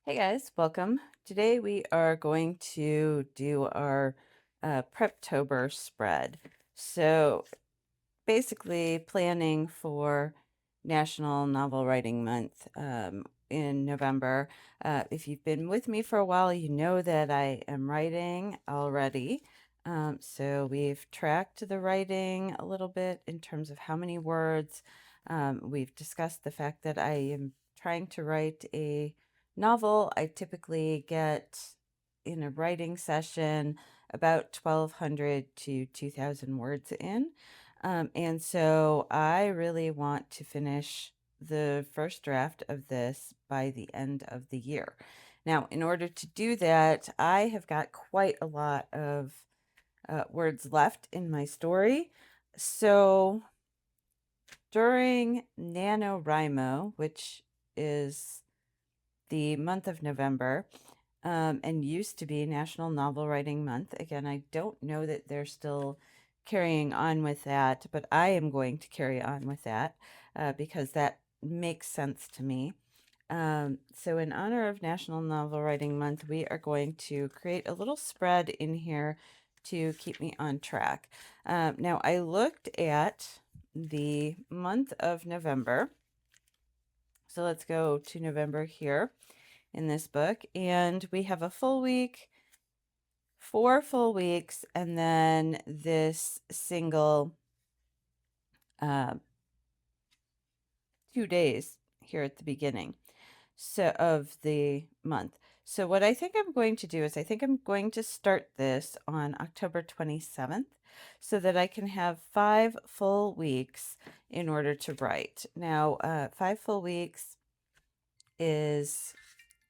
Hey guys, welcome. Today we are going to do our Preptober spread. So basically planning for National Novel Writing Month in November. If you've been with me for a while, you know that I am writing already. So we've tracked the writing a little bit in terms of how many words. We've discussed the fact that I am trying to write a novel. I typically get in a writing session about 1,200 to 2,000 words in. And so I really want to finish the first draft of this by the end of the year. Now, in order to do that, I have got quite a lot of words left in my story. So during NaNoWriMo, which is the month of November, and used to be National Novel Writing Month. Again, I don't know that they're still carrying on with that, but I am going to carry on with that because that makes sense to me. So in honor of National Novel Writing Month, we are going to create a little spread in here to keep me on track. Now, I looked at the month of November. So let's go to November here in this book, and we have a full week, 4 full weeks, and then this single 2 days here at the beginning of the month. So what I think I'm going to do is I think I'm going to start this on October 27th so that I can have 5 full weeks in order to write. Now, 5 full weeks is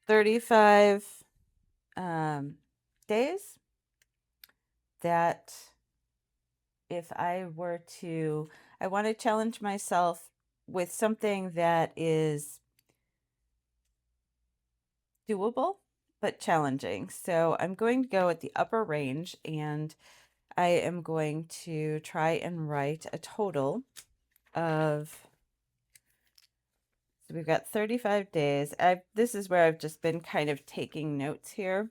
35 days. That if I were to, I want to challenge myself with something that is doable but challenging. So I'm going to go at the upper range, and I am going to try and write a total of, so we've got 35 days. This is where I've just been kind of taking notes here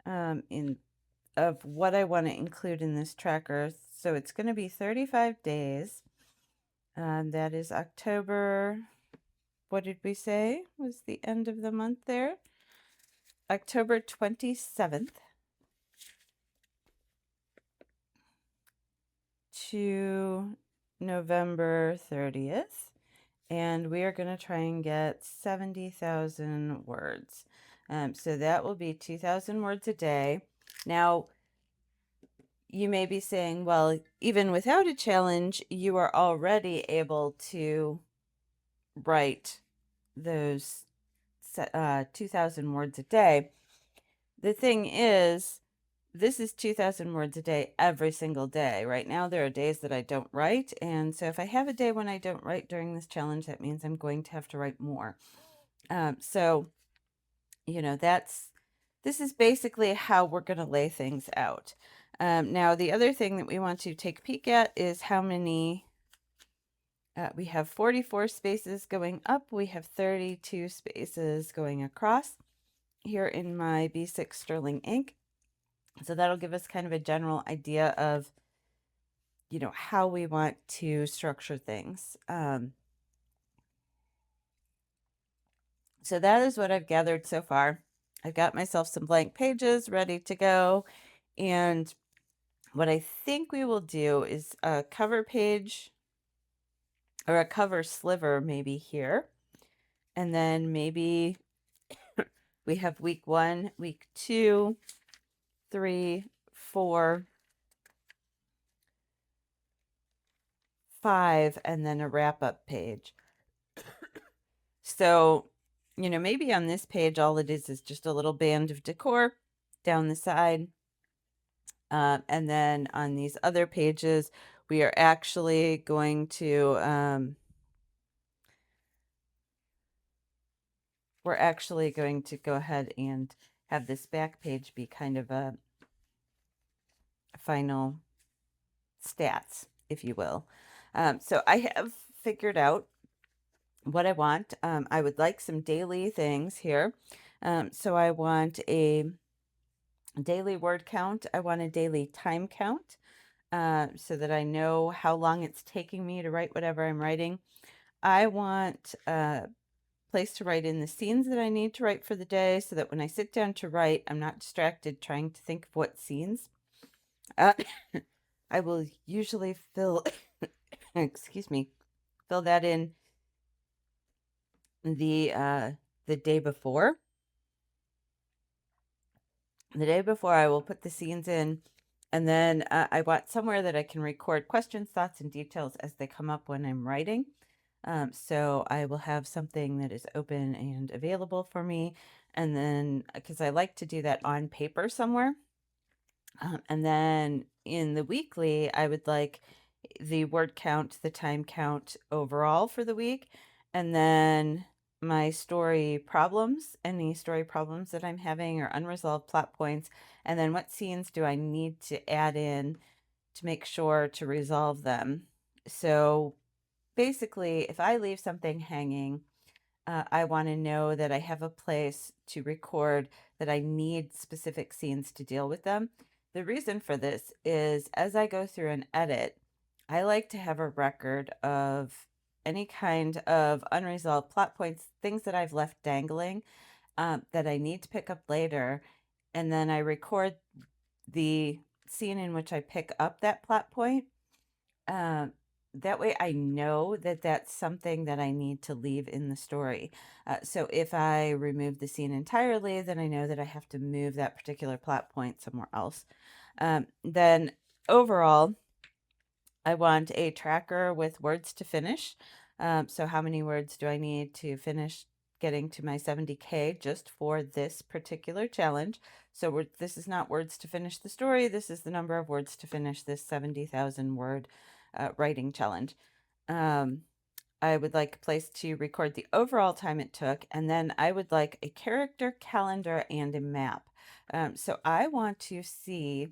in of what I want to include in this tracker. So it's going to be 35 days. That is October. What did we say was the end of the month there? October 27th to November 30th. And we are going to try and get 70,000 words. So that will be 2,000 words a day. Now, you may be saying, well, even without a challenge, you are already able to write those 2,000 words a day. The thing is, this is 2,000 words a day every single day. Right now, there are days that I don't write. And so if I have a day when I don't write during this challenge, that means I'm going to have to write more. So, this is basically how we're going to lay things out. Now, the other thing that we want to take a peek at is how many, we have 44 spaces going up. We have 32 spaces going across here in my B6 Sterling ink. So that'll give us kind of a general idea of, how we want to structure things. So that is what I've gathered so far. I've got myself some blank pages ready to go. And what I think we will do is a cover page or a cover sliver maybe here. And then maybe we have week 1, week 2, 3, 4, 5, and then a wrap-up page. So, maybe on this page, all it is just a little band of decor down the side. And then on these other pages, we are actually going to, go ahead and have this back page be kind of a final stats, if you will. So I have figured out what I want. I would like some daily things here. So I want a daily word count. I want a daily time count, so that I know how long it's taking me to write whatever I'm writing. I want a place to write in the scenes that I need to write for the day, so that when I sit down to write, I'm not distracted trying to think of what scenes. Uh, I will usually fill, excuse me, fill that in the day before. The day before, I will put the scenes in, and then I want somewhere that I can record questions, thoughts, and details as they come up when I'm writing. So I will have something that is open and available for me, and then because I like to do that on paper somewhere. And then in the weekly, I would like the word count, the time count overall for the week, and then my story problems, any story problems that I'm having or unresolved plot points, and then what scenes do I need to add in to make sure to resolve them. So basically, if I leave something hanging, I want to know that I have a place to record that I need specific scenes to deal with them. The reason for this is as I go through and edit, I like to have a record of any kind of unresolved plot points, things that I've left dangling, that I need to pick up later. And then I record the scene in which I pick up that plot point. Um, that way I know that that's something that I need to leave in the story. So if I remove the scene entirely, then I know that I have to move that particular plot point somewhere else. Then overall, I want a tracker with words to finish. So how many words do I need to finish getting to my 70K just for this particular challenge? So this is not words to finish the story. This is the number of words to finish this 70,000 word writing challenge. I would like a place to record the overall time it took, and then I would like a character calendar and a map. So I want to see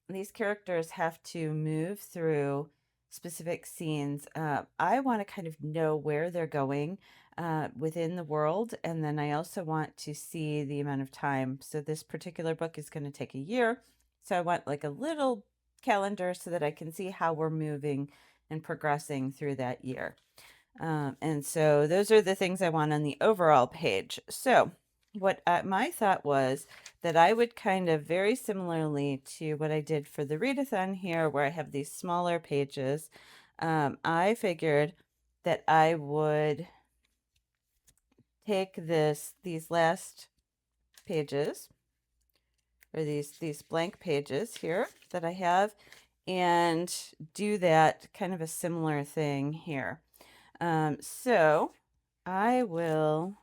these characters have to move through specific scenes. I want to kind of know where they're going within the world, and then I also want to see the amount of time. So this particular book is going to take a year, so I want like a little calendar so that I can see how we're moving and progressing through that year. And so those are the things I want on the overall page. So what my thought was that I would kind of very similarly to what I did for the readathon here, where I have these smaller pages, I figured that I would take these last pages, or these blank pages here that I have, and do that kind of a similar thing here. So I will,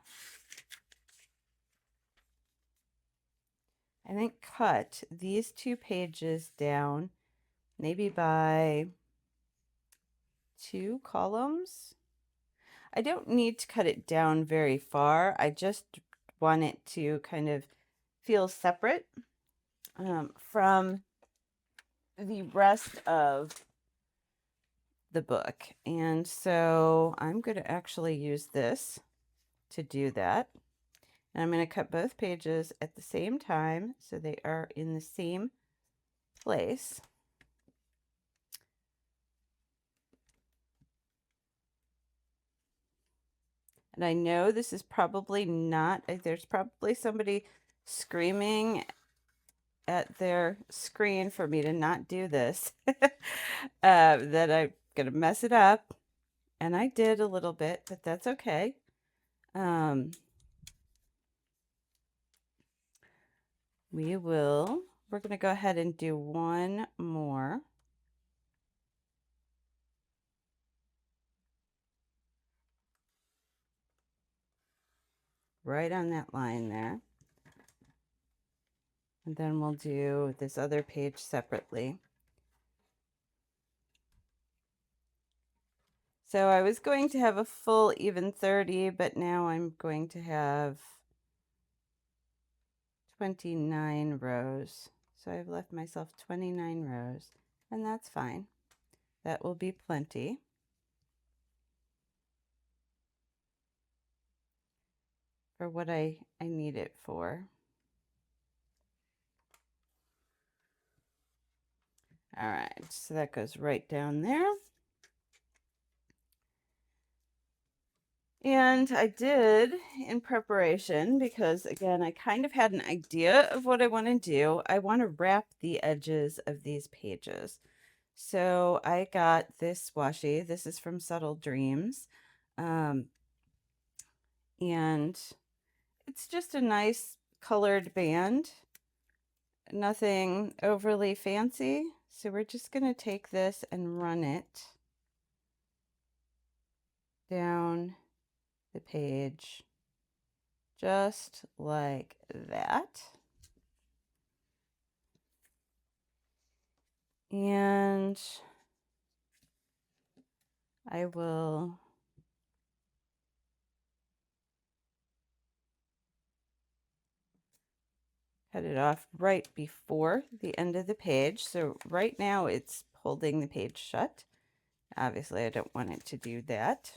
I think, cut these 2 pages down maybe by 2 columns. I don't need to cut it down very far. I just want it to kind of feel separate from the rest of the book. And so I'm going to actually use this to do that. And I'm going to cut both pages at the same time so they are in the same place. And I know this is probably not, there's probably somebody screaming at their screen for me to not do this, that I'm going to mess it up. And I did a little bit, but that's okay. We're going to go ahead and do one more. Right on that line there. And then we'll do this other page separately. So I was going to have a full even 30, but now I'm going to have 29 rows. So I've left myself 29 rows, and that's fine. That will be plenty. For what I need it for. door. All right, so that goes right down there. And I did in preparation because, again, I kind of had an idea of what I want to do. I want to wrap the edges of these pages. So I got this washi. This is from Subtle Dreams. And it's just a nice colored band. Nothing overly fancy. So we're just going to take this and run it down the page just like that. And I will cut it off right before the end of the page. So right now it's holding the page shut. Obviously I don't want it to do that.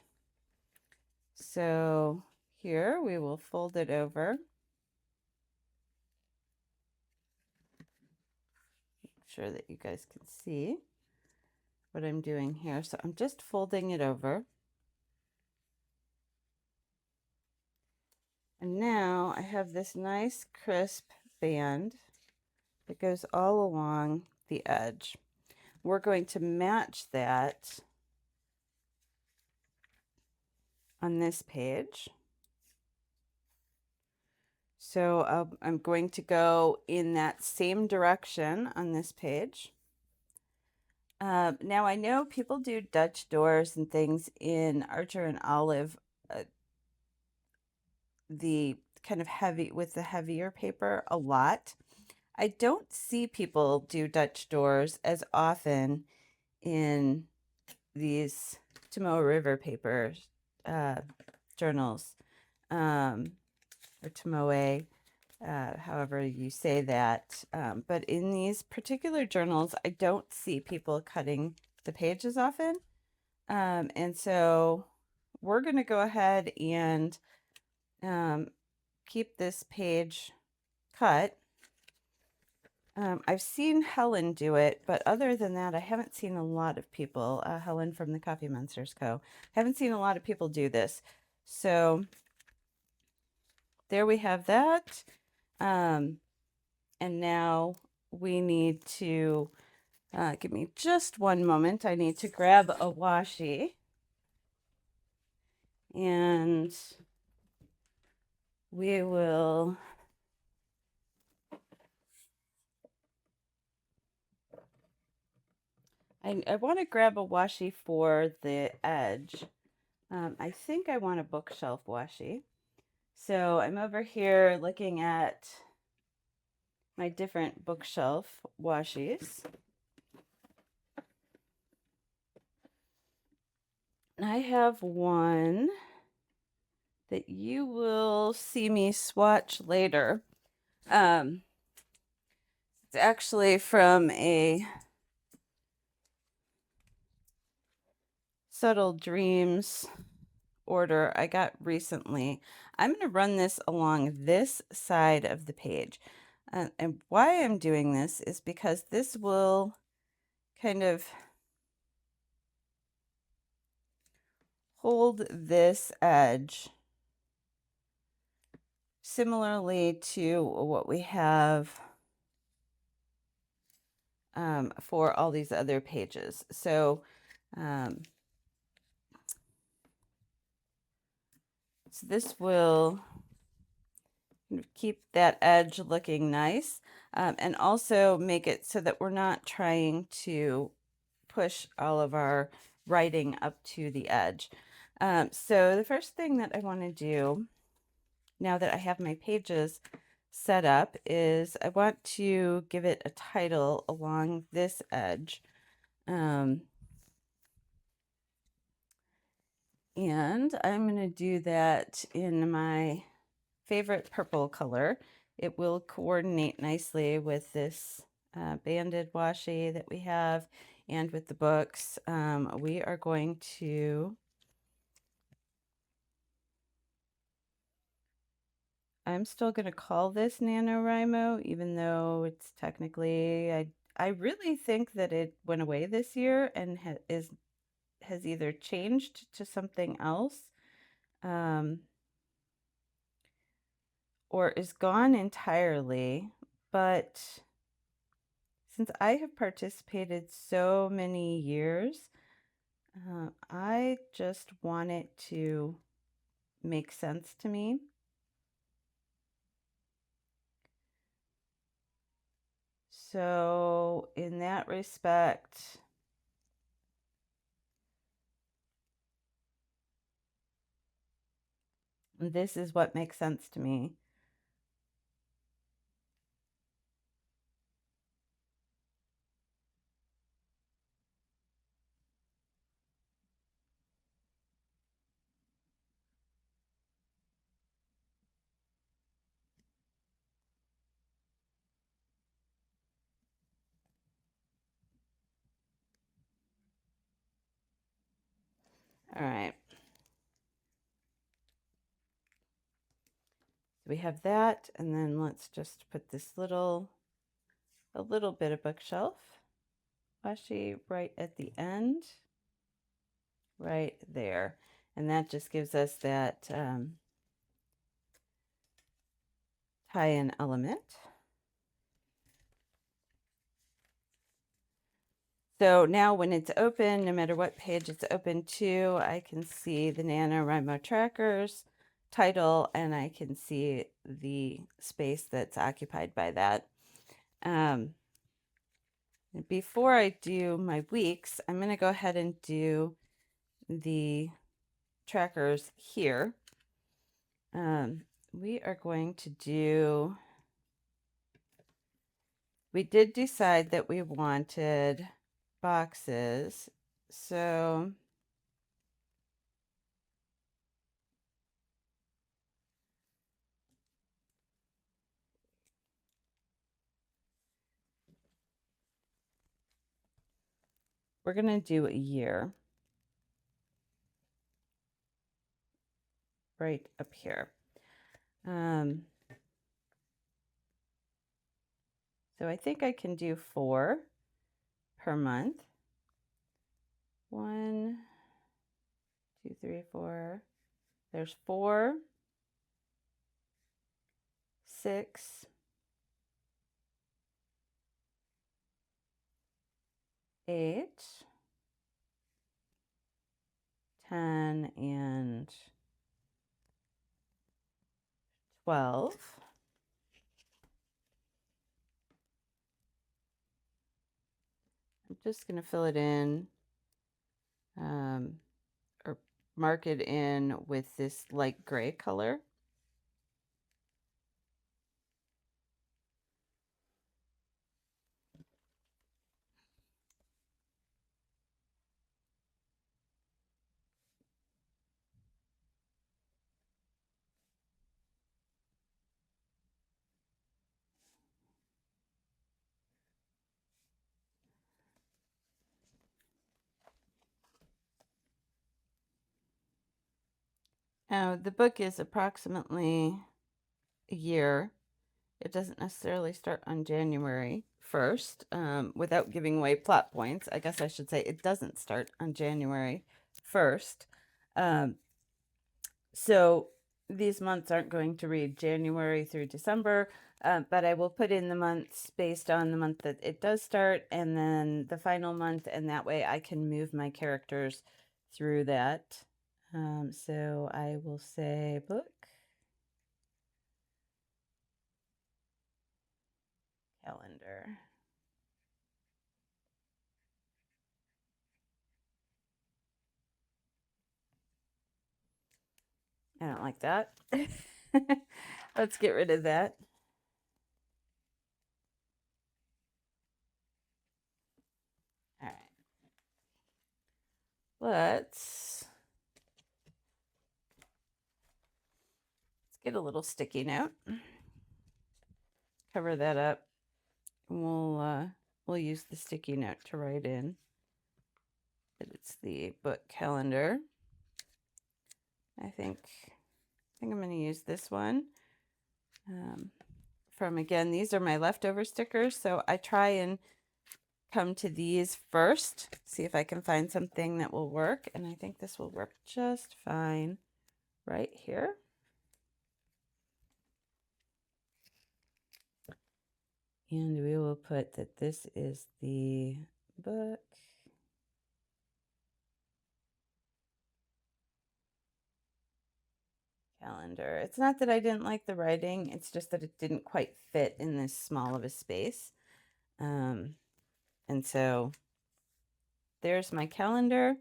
So here we will fold it over. Make sure that you guys can see what I'm doing here. So I'm just folding it over. And now I have this nice crisp band that goes all along the edge. We're going to match that on this page. So I'm going to go in that same direction on this page. Now I know people do Dutch doors and things in Archer and Olive, the kind of heavy with the heavier paper a lot. I don't see people do Dutch doors as often in these Tomoe River papers, journals, or Tomoe, however you say that. But in these particular journals, I don't see people cutting the pages often. And so we're going to go ahead and keep this page cut. I've seen Helen do it, but other than that, I haven't seen a lot of people, Helen from the Coffee Monsters Co. Haven't seen a lot of people do this. So there we have that. And now we need to, give me just one moment. I need to grab a washi. And we will I want to grab a washi for the edge. I think I want a bookshelf washi. So I'm over here looking at my different bookshelf washis. And I have one that you will see me swatch later. It's actually from a Subtle Dreams order I got recently. I'm going to run this along this side of the page. And why I'm doing this is because this will kind of hold this edge similarly to what we have for all these other pages. So this will keep that edge looking nice, and also make it so that we're not trying to push all of our writing up to the edge. So the first thing that I want to do now that I have my pages set up is I want to give it a title along this edge. And I'm going to do that in my favorite purple color. It will coordinate nicely with this banded washi that we have and with the books. We are going to I'm still going to call this NaNoWriMo, even though it's technically, I really think that it went away this year and has either changed to something else, or is gone entirely. But since I have participated so many years, I just want it to make sense to me. So in that respect, this is what makes sense to me. All right. So we have that, and then let's just put this a little bit of bookshelf washi right at the end, right there. And that just gives us that tie-in element. So now when it's open, no matter what page it's open to, I can see the NaNoWriMo trackers title, and I can see the space that's occupied by that. Before I do my weeks, I'm going to go ahead and do the trackers here. We are going to do, we did decide that we wanted boxes, so we're going to do a year right up here. So I think I can do 4 per month. 1, 2, 3, 4. There's 4, 6, 8, 10, and 12. I'm just going to fill it in, or mark it in with this light gray color. Now, the book is approximately a year. It doesn't necessarily start on January 1st, without giving away plot points. I guess I should say it doesn't start on January 1st. So these months aren't going to read January through December, but I will put in the months based on the month that it does start and then the final month, and that way I can move my characters through that. So I will say book, calendar. I don't like that. Let's get rid of that. All right. Let's get a little sticky note. Cover that up. And we'll use the sticky note to write in that it's the book calendar. I think I'm going to use this one. from, again, these are my leftover stickers, so I try and come to these first, see if I can find something that will work, and I think this will work just fine right here. And we will put that this is the book. Calendar. It's not that I didn't like the writing, it's just that it didn't quite fit in this small of a space. And so there's my calendar.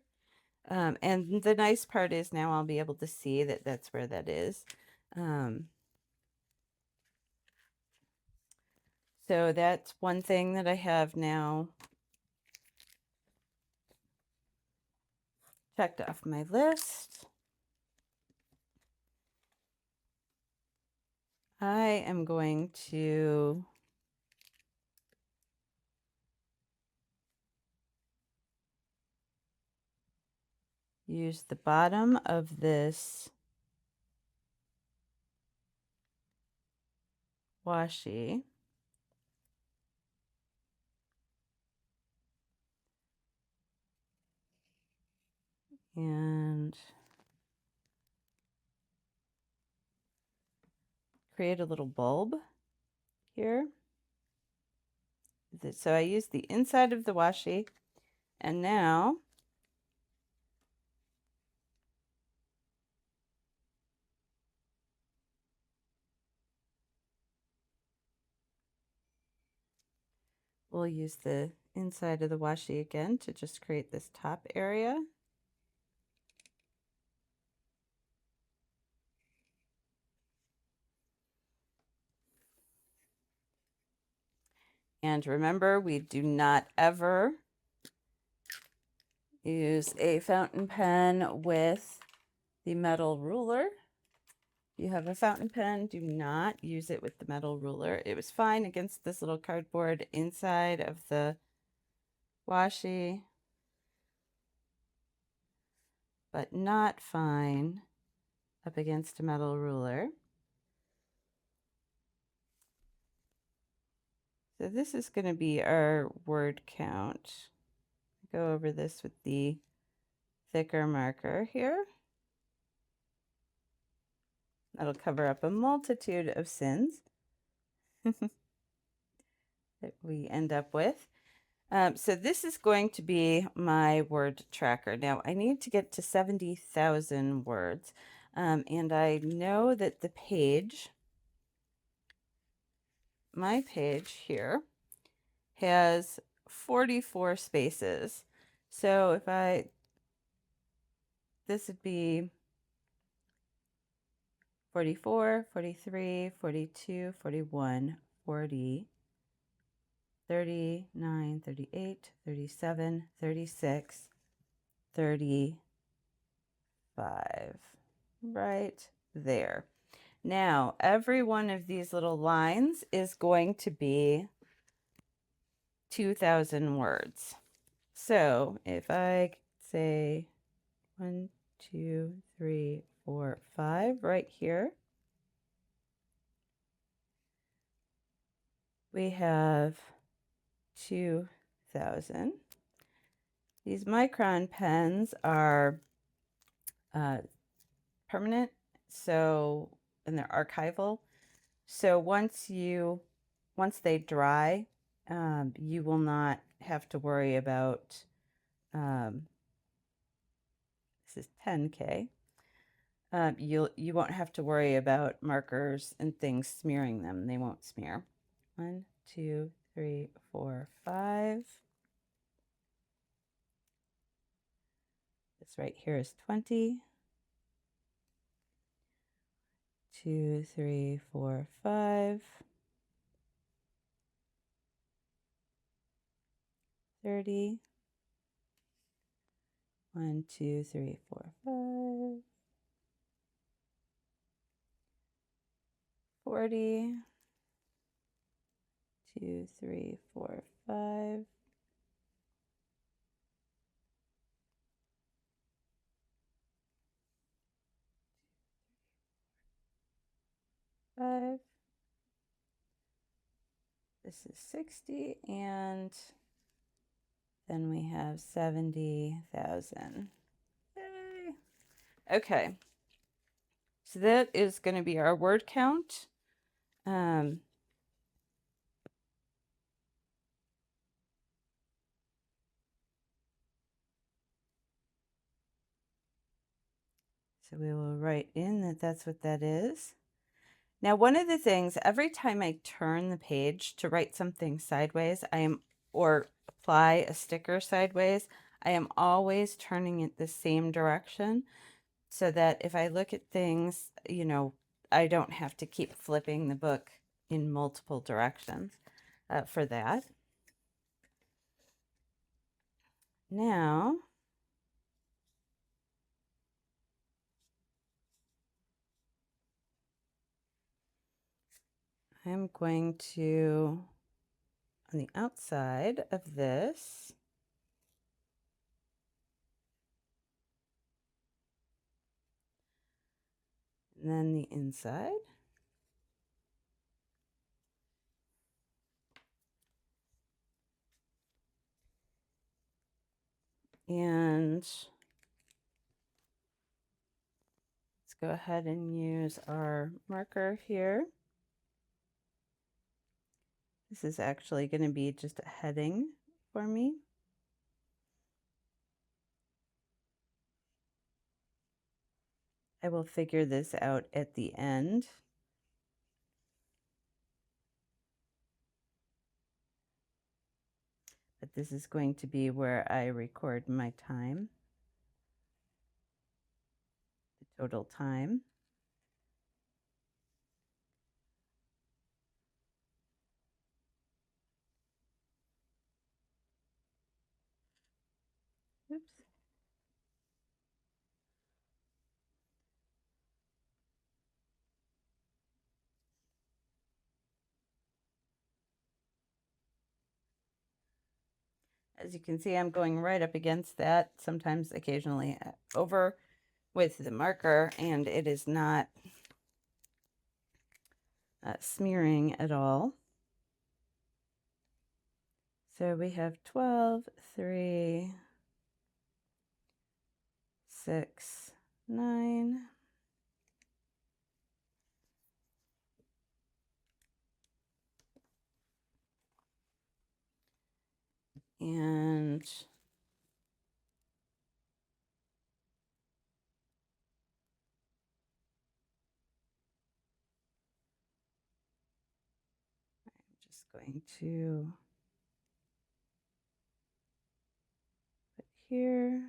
And the nice part is now I'll be able to see that that's where that is. So that's one thing that I have now checked off my list. I am going to use the bottom of this washi and create a little bulb here. So I use the inside of the washi, and now we'll use the inside of the washi again to just create this top area. And remember, we do not ever use a fountain pen with the metal ruler. If you have a fountain pen, do not use it with the metal ruler. It was fine against this little cardboard inside of the washi, but not fine up against a metal ruler. So this is going to be our word count. Go over this with the thicker marker here. That'll cover up a multitude of sins that we end up with. So this is going to be my word tracker. Now I need to get to 70,000 words. And I know that the page, my page here, has 44 spaces. So if this would be 44, 43, 42, 41, 40, 39, 38, 37, 36, 35, right there. Now, every one of these little lines is going to be 2,000 words. So if I say 1, 2, 3, 4, 5 right here, we have 2,000. These micron pens are permanent, and they're archival. So once they dry, you will not have to worry about, this is 10K. You won't have to worry about markers and things smearing them. They won't smear. 1, 2, 3, 4, 5. This right here is 20. 2, 3, 4, 5. 30. 1, 2, 3, 4, 5. 40. 2, 3, 4, 5. 5. This is 60, and then we have 70,000. Yay. Okay. So that is going to be our word count. So we will write in that that's what that is. Now, one of the things, every time I turn the page to write something sideways, or apply a sticker sideways, I am always turning it the same direction so that if I look at things, you know, I don't have to keep flipping the book in multiple directions for that. Now, I'm going to, on the outside of this, and then the inside. And let's go ahead and use our marker here. This is actually going to be just a heading for me. I will figure this out at the end. But this is going to be where I record my time, the total time. Oops. As you can see, I'm going right up against that, sometimes occasionally over with the marker, and it is not smearing at all. So we have 12, 3, 6, 9. And I'm just going to put here.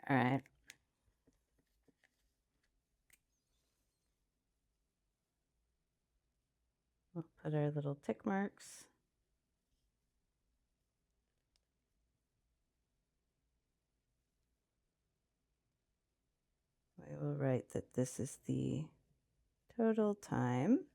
All right. We'll put our little tick marks. We will write that this is the total time.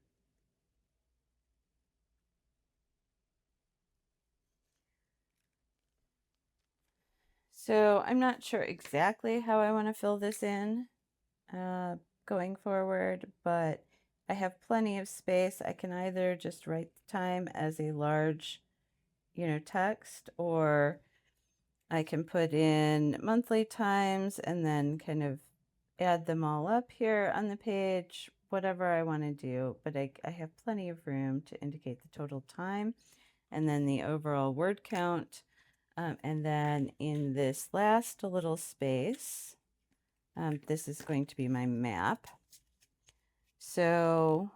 So I'm not sure exactly how I want to fill this in going forward, but I have plenty of space. I can either just write the time as a large, text, or I can put in monthly times and then kind of add them all up here on the page, whatever I want to do. But I have plenty of room to indicate the total time and then the overall word count. And then in this last little space, this is going to be my map. So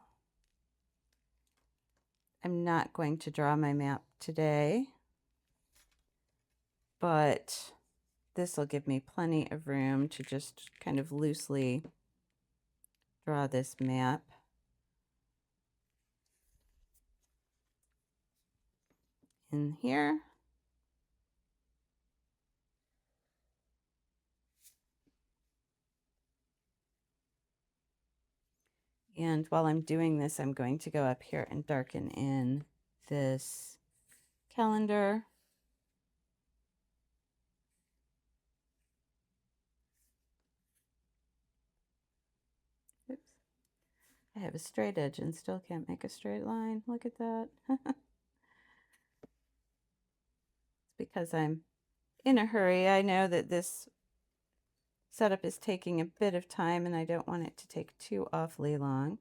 I'm not going to draw my map today, but this will give me plenty of room to just kind of loosely draw this map. In here. And while I'm doing this, I'm going to go up here and darken in this calendar. Oops. I have a straight edge and still can't make a straight line. Look at that. It's because I'm in a hurry. I know that this setup is taking a bit of time and I don't want it to take too awfully long.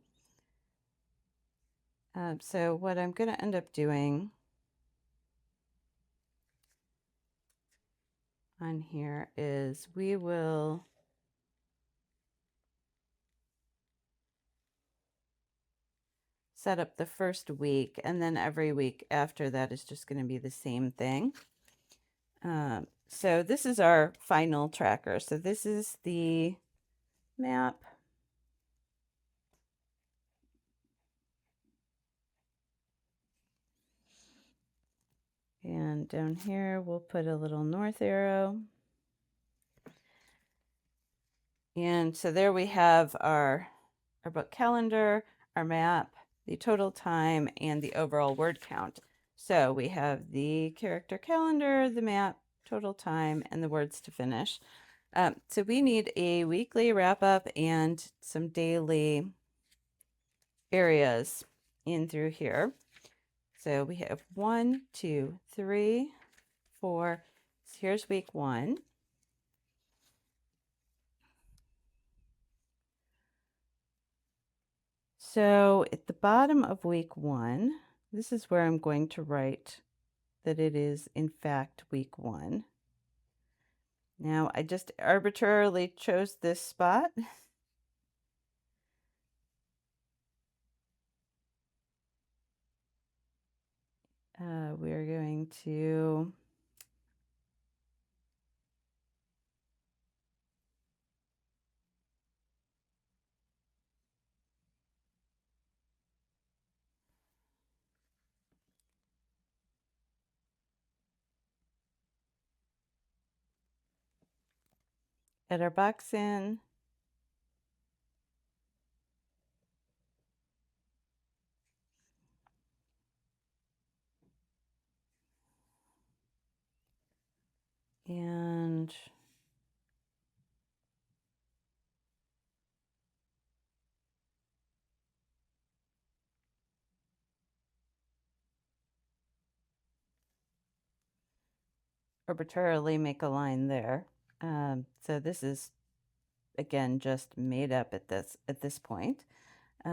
So what I'm going to end up doing on here is we will set up the first week, and then every week after that is just going to be the same thing. So this is our final tracker. So this is the map. And down here, we'll put a little north arrow. And so there we have our book calendar, our map, the total time, and the overall word count. So we have the character calendar, the map, total time, and the words to finish. So we need a weekly wrap up and some daily areas in through here. So we have 1, 2, 3, 4. So here's week 1. So at the bottom of week 1, this is where I'm going to write that it is in fact week 1. Now I just arbitrarily chose this spot. We're going to add our box in. And arbitrarily make a line there. So this is again just made up at this point. We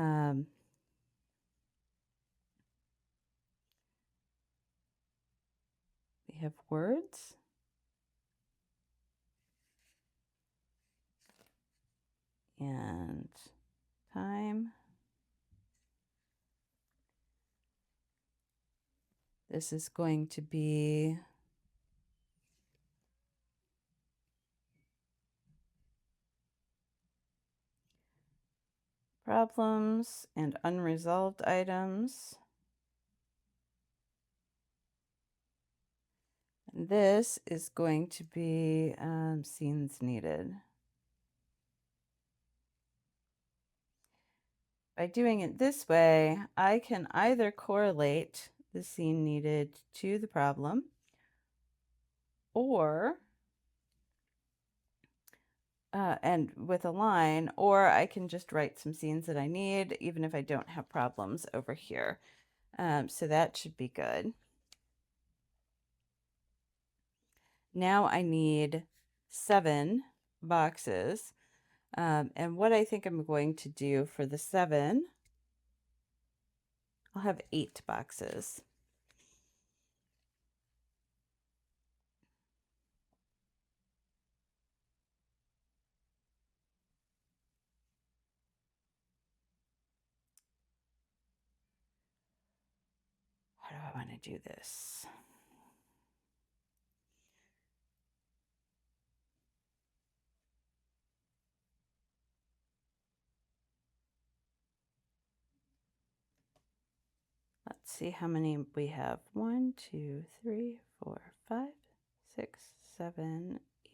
have words. And time. This is going to be problems and unresolved items. And this is going to be scenes needed. By doing it this way, I can either correlate the scene needed to the problem, or and with a line, or I can just write some scenes that I need, even if I don't have problems over here. So that should be good. Now I need 7 boxes. And what I think I'm going to do for the 7, I'll have 8 boxes. How do I want to do this? let's see how many we have. 1, 2, 3, 4, 5, 6, 7, 8,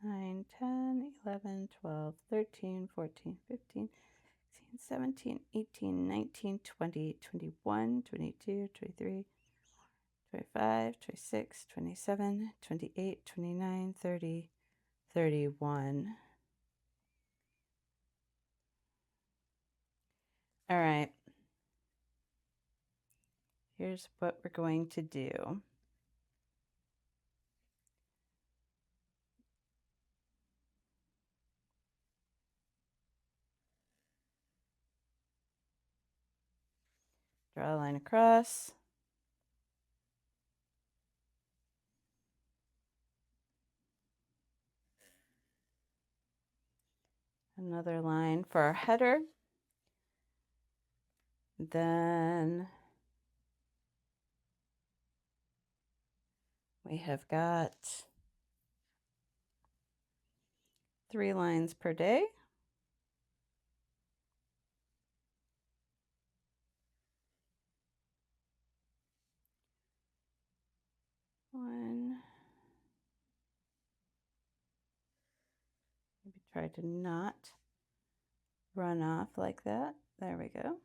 9, 10, 11, 12, 13, 14, 15, 16, 17, 18, 19, 20, 21, 22, 23, 25, 26, 27, 28, 29, 30, 31. All right. Here's what we're going to do. Draw a line across. Another line for our header. Then we have got 3 lines per day. One. Maybe try to not run off like that. There we go.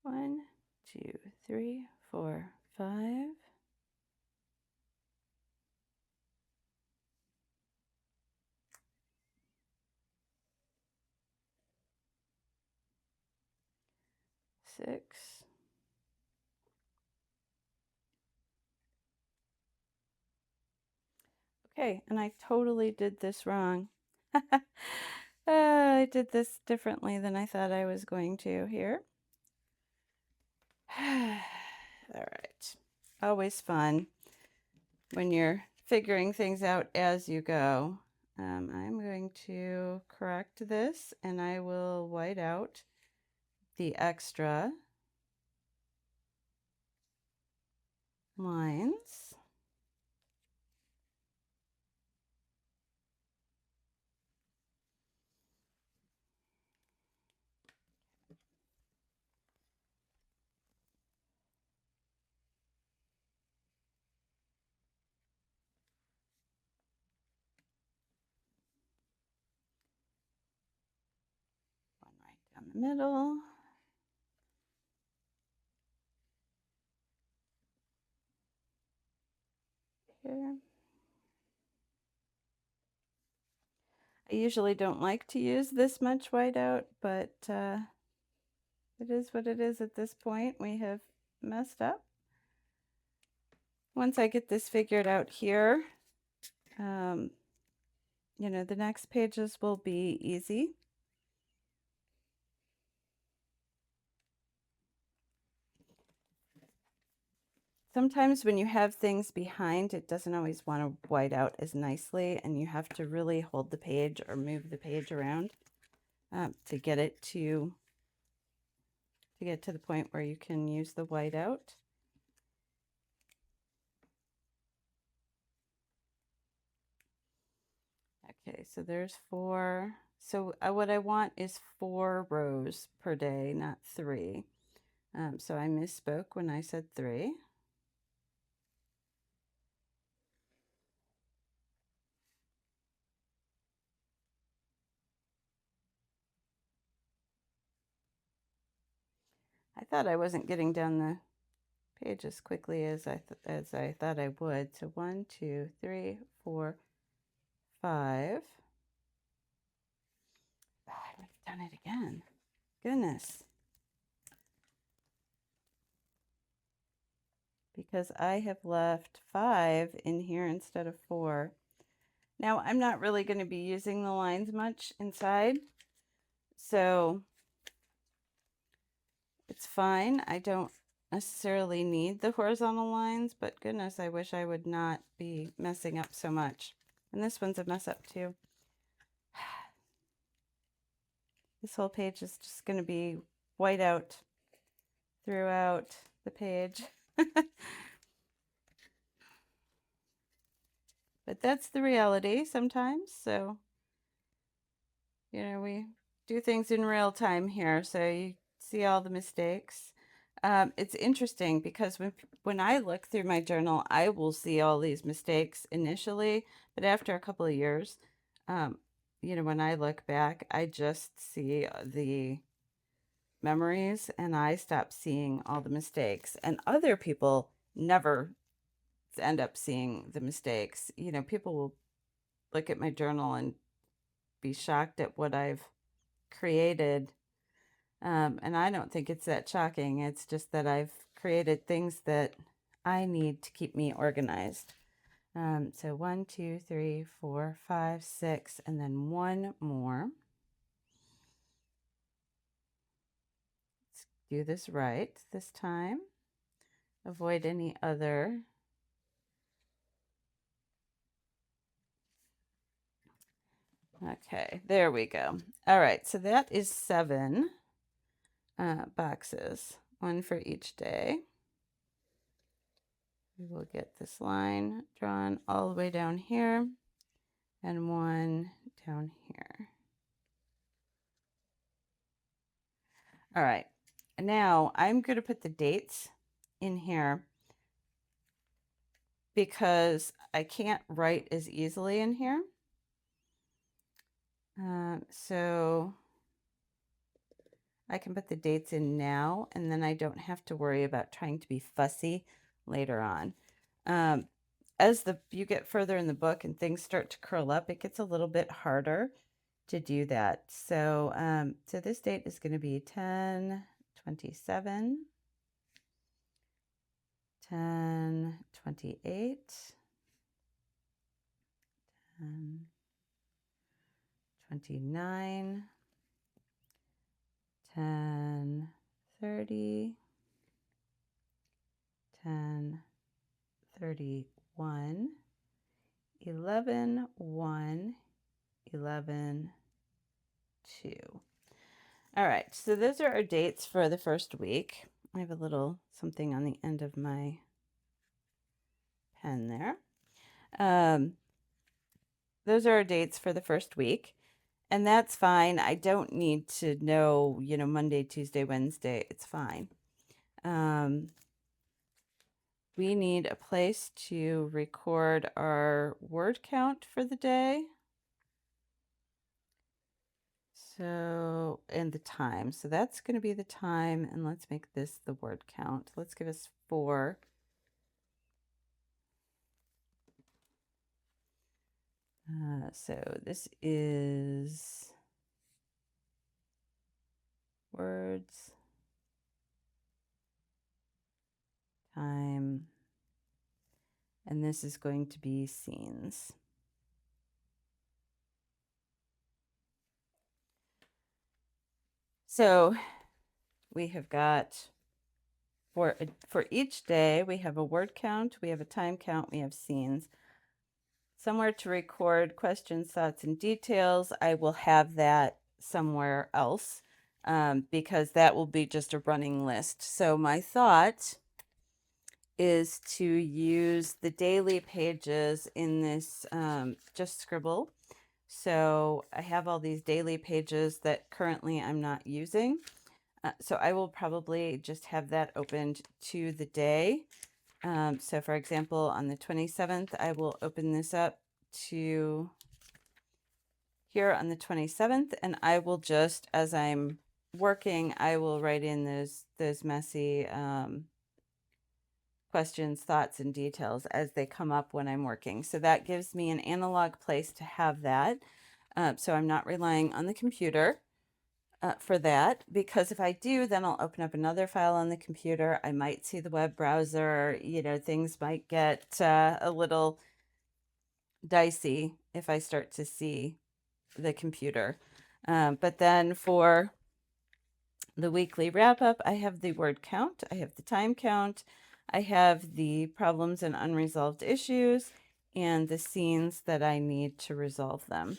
One, two, three, four, 5. Six. Okay, and I totally did this wrong. I did this differently than I thought I was going to here. All right. Always fun when you're figuring things out as you go. I'm going to correct this, and I will white out the extra lines. One right down the middle. Here. I usually don't like to use this much whiteout, but it is what it is at this point. We have messed up. Once I get this figured out here, you know, the next pages will be easy. Sometimes when you have things behind, it doesn't always want to white out as nicely, and you have to really hold the page or move the page around to get it to the point where you can use the whiteout. Okay, so there's 4. So what I want is 4 rows per day, not 3. So I misspoke when I said 3. I thought I wasn't getting down the page as quickly as I thought I would. So 1, 2, 3, 4, 5. I've done it again. Goodness. Because I have left 5 in here instead of 4. Now, I'm not really going to be using the lines much inside, so it's fine. I don't necessarily need the horizontal lines, but goodness, I wish I would not be messing up so much. And this one's a mess up too. This whole page is just going to be white out throughout the page. But that's the reality sometimes. So, you know, we do things in real time here. So you see all the mistakes. It's interesting because when I look through my journal, I will see all these mistakes initially, but after a couple of years, you know, when I look back, I just see the memories and I stop seeing all the mistakes. And other people never end up seeing the mistakes. You know, people will look at my journal and be shocked at what I've created. And I don't think it's that shocking. It's just that I've created things that I need to keep me organized. So 1, 2, 3, 4, 5, 6, and then one more. Let's do this right this time. Avoid any other. Okay, there we go. All right, so that is 7 boxes, one for each day. We will get this line drawn all the way down here and one down here. All right, now I'm going to put the dates in here because I can't write as easily in here. So I can put the dates in now, and then I don't have to worry about trying to be fussy later on. As you get further in the book and things start to curl up, it gets a little bit harder to do that. So, so this date is going to be 10/27, 10/28, 10/29, 10/30, 10/31, 11/1, 11/2. All right, so those are our dates for the first week. I have a little something on the end of my pen there. Those are our dates for the first week, and that's fine. I don't need to know, you know, Monday, Tuesday, Wednesday. It's fine. We need a place to record our word count for the day. So, and the time. So that's going to be the time, and let's make this the word count. Let's give us 4. So this is words, time, and this is going to be scenes. So we have got for each day, we have a word count, we have a time count, we have scenes. Somewhere to record questions, thoughts, and details. I will have that somewhere else because that will be just a running list. So my thought is to use the daily pages in this just scribble. So I have all these daily pages that currently I'm not using. So I will probably just have that opened to the day. So for example, on the 27th, I will open this up to here on the 27th, and I will just, as I'm working, I will write in those messy questions, thoughts, and details as they come up when I'm working. So that gives me an analog place to have that. So I'm not relying on the computer for that, because if I do, then I'll open up another file on the computer. I might see the web browser, you know, things might get a little dicey if I start to see the computer. But then for the weekly wrap up, I have the word count, I have the time count, I have the problems and unresolved issues, and the scenes that I need to resolve them.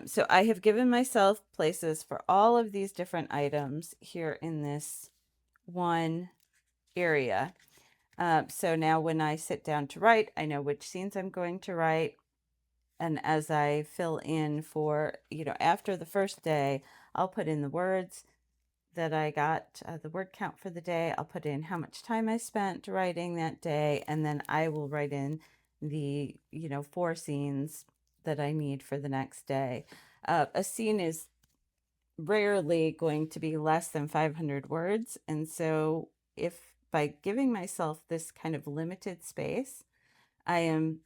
So I have given myself places for all of these different items here in this one area. So now when I sit down to write, I know which scenes I'm going to write. And as I fill in for, after the first day, I'll put in the words that I got, the word count for the day. I'll put in how much time I spent writing that day. And then I will write in the, 4 scenes that I need for the next day. A scene is rarely going to be less than 500 words. And so if by giving myself this kind of limited space, I am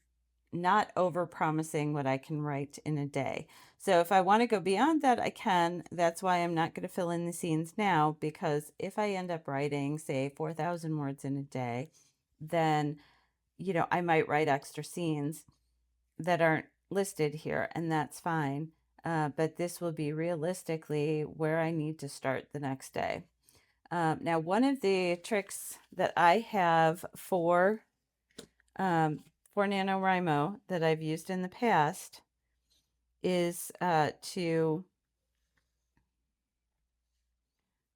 not over promising what I can write in a day. So if I want to go beyond that, I can. That's why I'm not going to fill in the scenes now, because if I end up writing, say, 4,000 words in a day, then, I might write extra scenes that aren't listed here, and that's fine. But this will be realistically where I need to start the next day. Now, one of the tricks that I have for NaNoWriMo that I've used in the past is to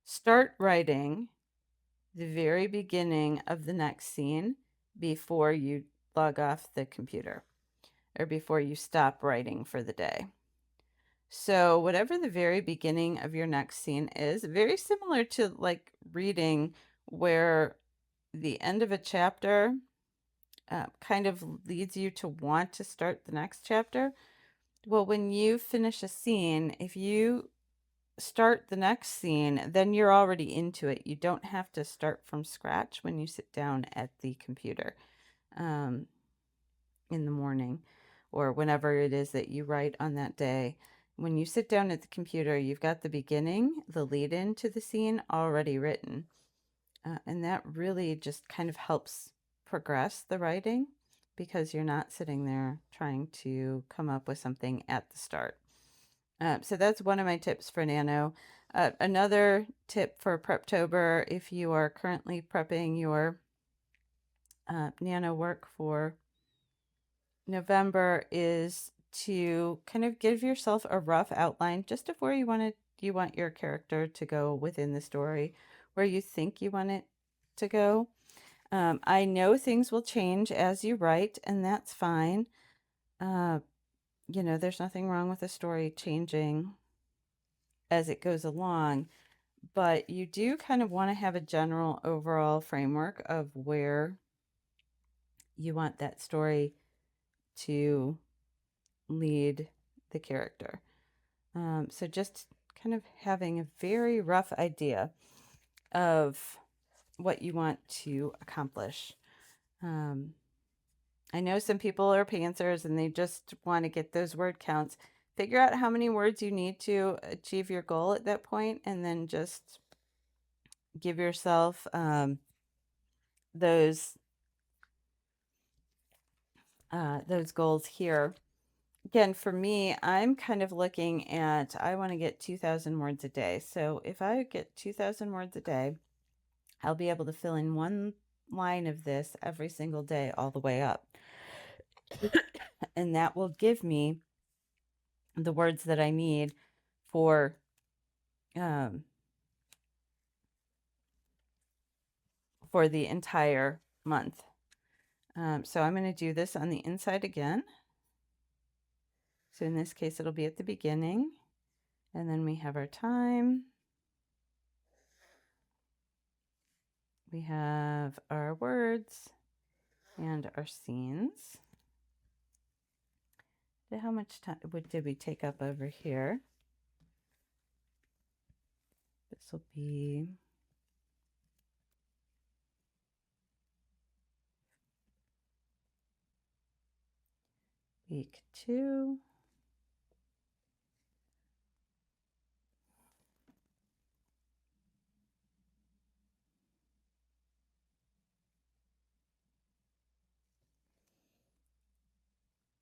start writing the very beginning of the next scene before you log off the computer or before you stop writing for the day. So whatever the very beginning of your next scene is, very similar to like reading, where the end of a chapter kind of leads you to want to start the next chapter. Well, when you finish a scene, if you start the next scene, then you're already into it. You don't have to start from scratch when you sit down at the computer in the morning or whenever it is that you write on that day. When you sit down at the computer, you've got the beginning, the lead in to the scene already written. And that really just kind of helps progress the writing, because you're not sitting there trying to come up with something at the start. So that's one of my tips for Nano. Another tip for Preptober, if you are currently prepping your Nano work for November, is to kind of give yourself a rough outline just of where you want your character to go within the story, where you think you want it to go. I know things will change as you write, and that's fine. There's nothing wrong with a story changing as it goes along, but you do kind of want to have a general overall framework of where you want that story to lead the character. So just kind of having a very rough idea of what you want to accomplish. I know some people are pantsers and they just want to get those word counts. Figure out how many words you need to achieve your goal at that point, and then just give yourself those goals here. Again, for me, I'm kind of looking at, I want to get 2,000 words a day. So if I get 2,000 words a day, I'll be able to fill in one line of this every single day all the way up. And that will give me the words that I need for the entire month. So I'm going to do this on the inside again. So in this case, it'll be at the beginning, and then we have our time. We have our words and our scenes. How much time did we take up over here? This will be week 2.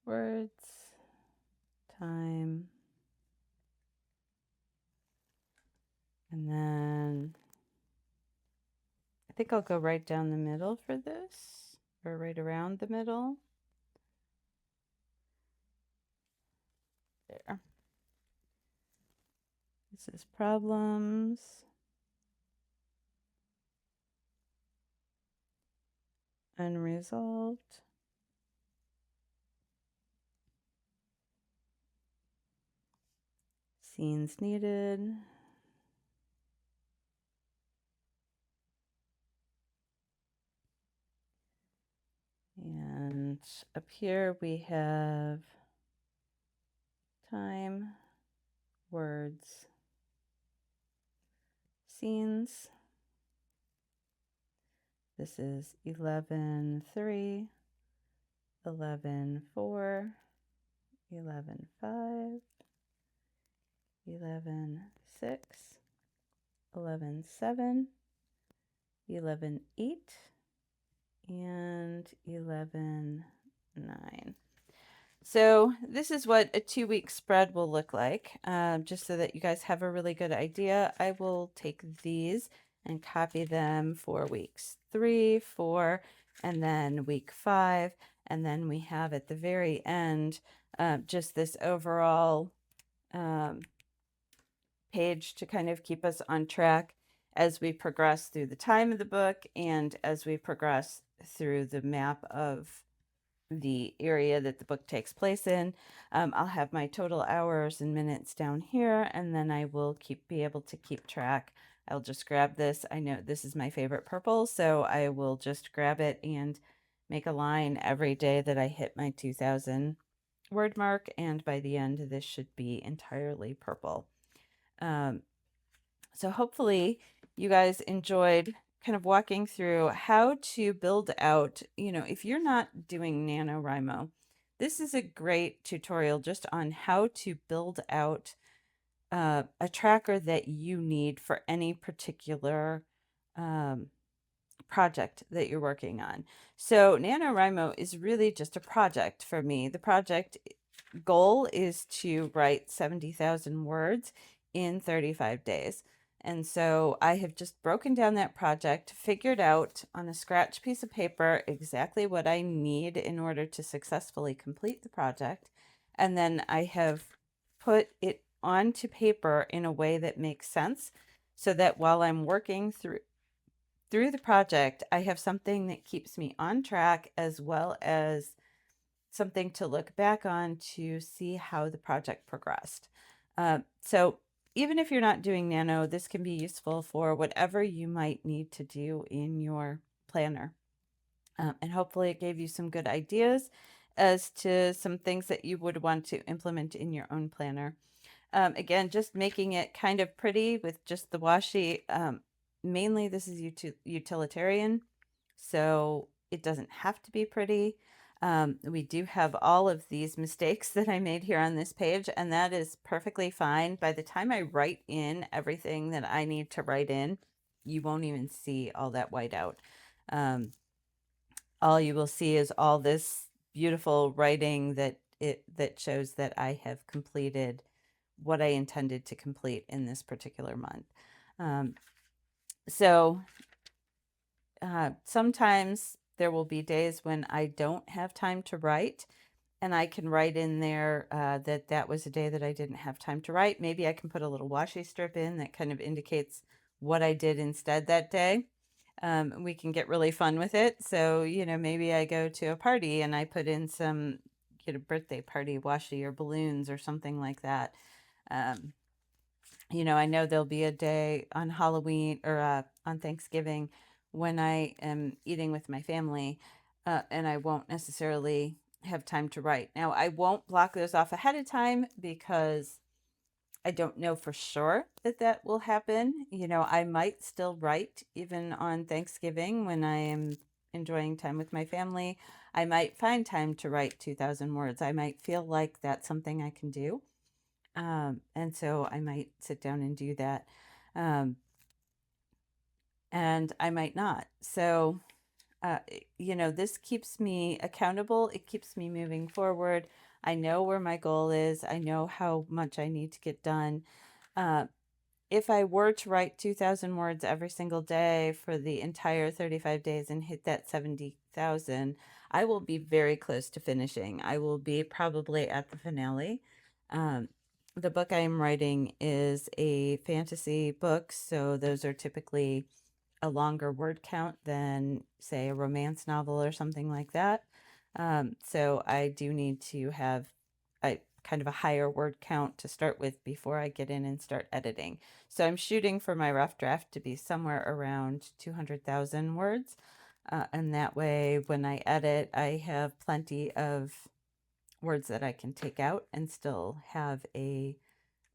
Words, time, and then think I'll go right down the middle for this, or right around the middle. There. This is problems. Unresolved. Scenes needed. And up here we have time, words, scenes. This is 11:3, 11:4, 11:5, 11:6, 11:7, 11:8, and 11:9. So this is what a 2-week spread will look like. Just so that you guys have a really good idea, I will take these and copy them for weeks 3, 4, and then week 5. And then we have at the very end just this overall page to kind of keep us on track as we progress through the time of the book and as we progress through the map of the area that the book takes place in. I'll have my total hours and minutes down here, and then I will be able to keep track. I'll just grab this. I know this is my favorite purple, so I will just grab it and make a line every day that I hit my 2,000 word mark, and by the end this should be entirely purple. So hopefully you guys enjoyed kind of walking through how to build out, if you're not doing NaNoWriMo, this is a great tutorial just on how to build out a tracker that you need for any particular project that you're working on. So NaNoWriMo is really just a project for me. The project goal is to write 70,000 words in 35 days. And so I have just broken down that project, figured out on a scratch piece of paper exactly what I need in order to successfully complete the project. And then I have put it onto paper in a way that makes sense so that while I'm working through the project, I have something that keeps me on track as well as something to look back on to see how the project progressed. So even if you're not doing Nano, this can be useful for whatever you might need to do in your planner. And hopefully it gave you some good ideas as to some things that you would want to implement in your own planner. Again, just making it kind of pretty with just the washi. Mainly this is utilitarian, so it doesn't have to be pretty. We do have all of these mistakes that I made here on this page, and that is perfectly fine. By the time I write in everything that I need to write in, you won't even see all that white out. All you will see is all this beautiful writing that shows that I have completed what I intended to complete in this particular month. Sometimes there will be days when I don't have time to write, and I can write in there that was a day that I didn't have time to write. Maybe I can put a little washi strip in that kind of indicates what I did instead that day. We can get really fun with it. So, maybe I go to a party and I put in some, birthday party washi or balloons or something like that. I know there'll be a day on Halloween or on Thanksgiving when I am eating with my family, and I won't necessarily have time to write. Now, I won't block those off ahead of time because I don't know for sure that will happen. I might still write even on Thanksgiving when I am enjoying time with my family. I might find time to write 2,000 words. I might feel like that's something I can do. And so I might sit down and do that. And I might not. So, this keeps me accountable. It keeps me moving forward. I know where my goal is. I know how much I need to get done. if I were to write 2,000 words every single day for the entire 35 days and hit that 70,000, I will be very close to finishing. I will be probably at the finale. The book I am writing is a fantasy book, so those are typically a longer word count than, say, a romance novel or something like that. So I do need to have a kind of a higher word count to start with before I get in and start editing. So I'm shooting for my rough draft to be somewhere around 200,000 words. And that way, when I edit, I have plenty of words that I can take out and still have a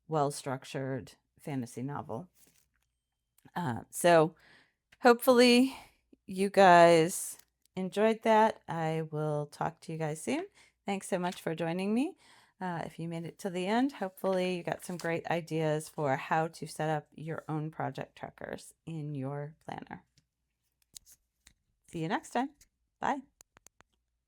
well-structured fantasy novel. So hopefully you guys enjoyed that. I will talk to you guys soon. Thanks so much for joining me. If you made it to the end, hopefully you got some great ideas for how to set up your own project trackers in your planner. See you next time. Bye.